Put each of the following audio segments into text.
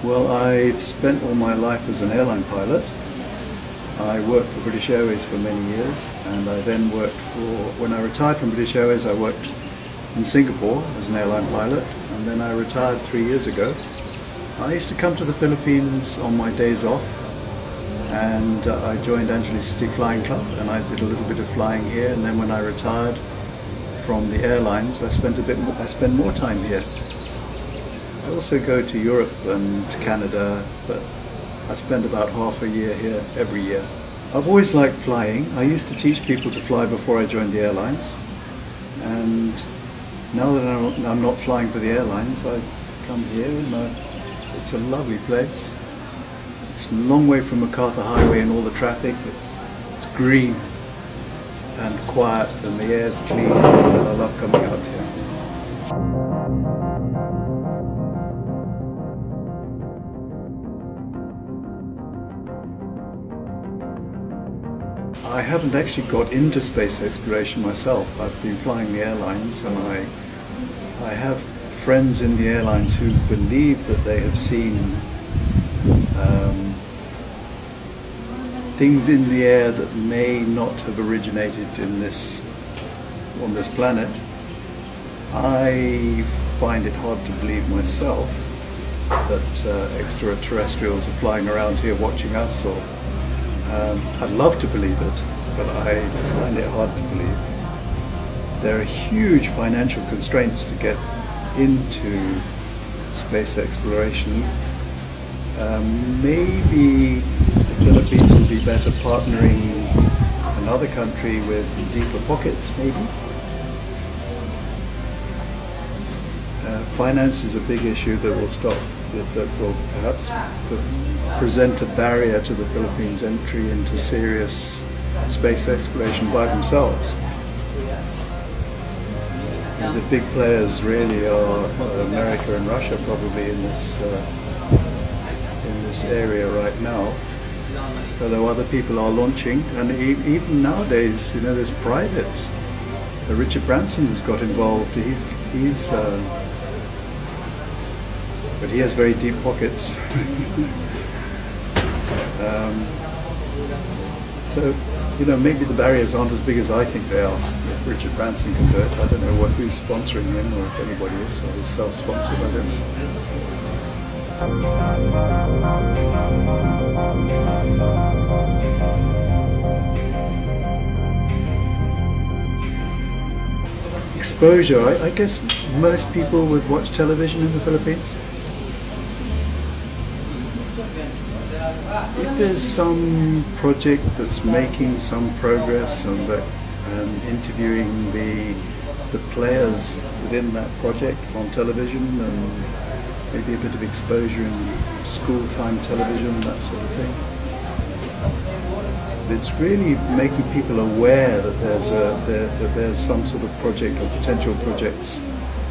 Well, I've spent all my life as an airline pilot. I worked for British Airways for many years, and I then worked when I retired from British Airways, I worked in Singapore as an airline pilot, and then I retired 3 years ago. I used to come to the Philippines on my days off, and I joined Angeles City Flying Club, and I did a little bit of flying here, and then when I retired from the airlines, I spent more time here. I also go to Europe and Canada, but I spend about half a year here every year. I've always liked flying. I used to teach people to fly before I joined the airlines, and now that I'm not flying for the airlines, I come here, and it's a lovely place. It's a long way from MacArthur Highway and all the traffic. It's green and quiet, and the air's clean, and I love coming out here. I haven't actually got into space exploration myself. I've been flying the airlines, and I have friends in the airlines who believe that they have seen things in the air that may not have originated on this planet. I find it hard to believe myself that extraterrestrials are flying around here watching us, or I'd love to believe it, but I find it hard to believe. There are huge financial constraints to get into space exploration. Maybe the Philippines would be better partnering another country with deeper pockets, maybe. Finance is a big issue that will perhaps present a barrier to the Philippines' entry into serious space exploration by themselves. The big players really are America and Russia, probably in this area right now. Although other people are launching, and even nowadays, there's private. Richard Branson has got involved. But he has very deep pockets. So, maybe the barriers aren't as big as I think they are. If Richard Branson can do it, I don't know who's sponsoring him, or if anybody is, or he's self-sponsored, I don't know. Exposure, I guess most people would watch television in the Philippines. If there's some project that's making some progress and interviewing the players within that project on television, and maybe a bit of exposure in school-time television, that sort of thing. It's really making people aware that there's some sort of project or potential projects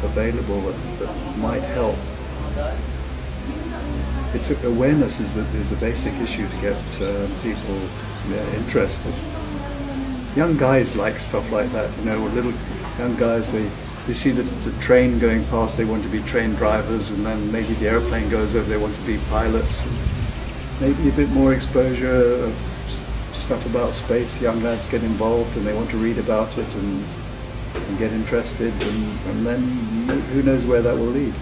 available that might help. Awareness is the basic issue to get people interested. Young guys like stuff like that, little young guys, they see the train going past, they want to be train drivers, and then maybe the airplane goes over, they want to be pilots. Maybe a bit more exposure of stuff about space. Young lads get involved and they want to read about it and get interested, and then who knows where that will lead.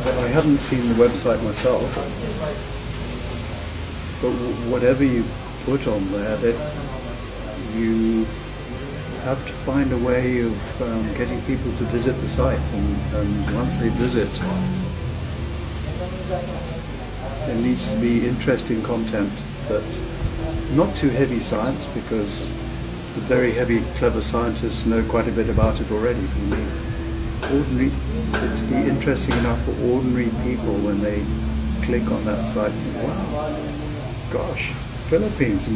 I haven't seen the website myself, but whatever you put on there, that you have to find a way of getting people to visit the site, and once they visit, there needs to be interesting content, but not too heavy science, because the very heavy, clever scientists know quite a bit about it already. To be interesting enough for ordinary people when they click on that site. Wow, gosh, Philippines, and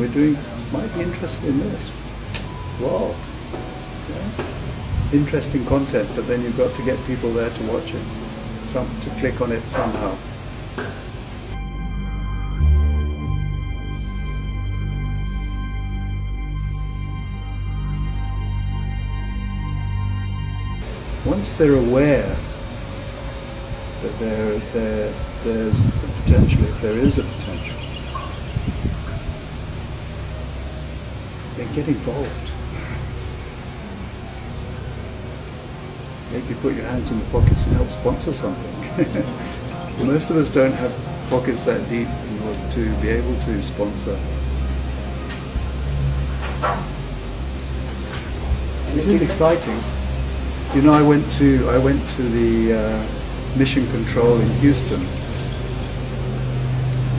might be interested in this. Wow, yeah. Interesting content, but then you've got to get people there to watch it, to click on it somehow. once they're aware that there's the potential, if there is a potential, they get involved. Maybe put your hands in the pockets and help sponsor something. Most of us don't have pockets that deep in order to be able to sponsor. This is exciting. You know, I went to the mission control in Houston.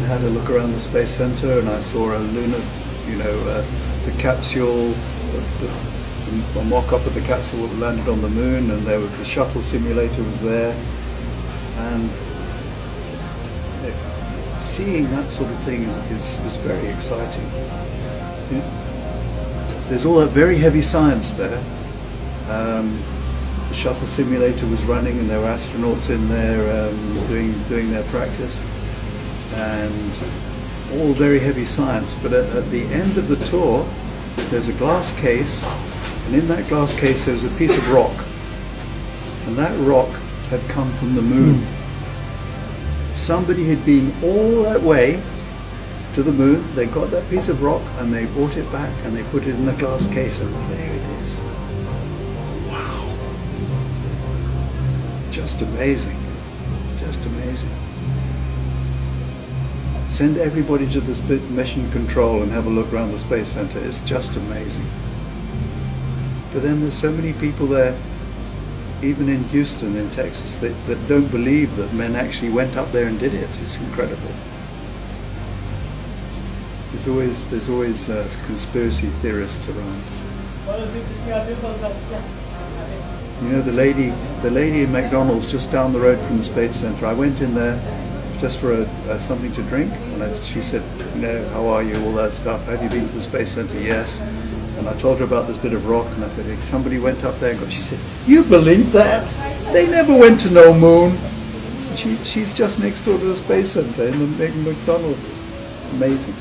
I had a look around the Space Center and I saw a lunar, the capsule, a mock-up of the capsule that landed on the moon, and the shuttle simulator was there. And seeing that sort of thing is very exciting. There's all that very heavy science there. The shuttle simulator was running and there were astronauts in there doing their practice, and all very heavy science. But at the end of the tour, there's a glass case, and in that glass case there was a piece of rock, and that rock had come from the moon. Somebody had been all that way to the moon, they got that piece of rock and they brought it back and they put it in the glass case, and there it is. Wow. Just amazing. Just amazing. Send everybody to the mission control and have a look around the Space Center. It's just amazing. But then there's so many people there, even in Houston, in Texas, that don't believe that men actually went up there and did it. It's incredible. There's always conspiracy theorists around. You know, the lady in McDonald's just down the road from the Space Center. I went in there just for something to drink, and she said, how are you, all that stuff. Have you been to the Space Center? Yes. And I told her about this bit of rock, and I said, somebody went up there and got. She said, you believe that? They never went to no moon. She's just next door to the Space Center in the McDonald's. Amazing.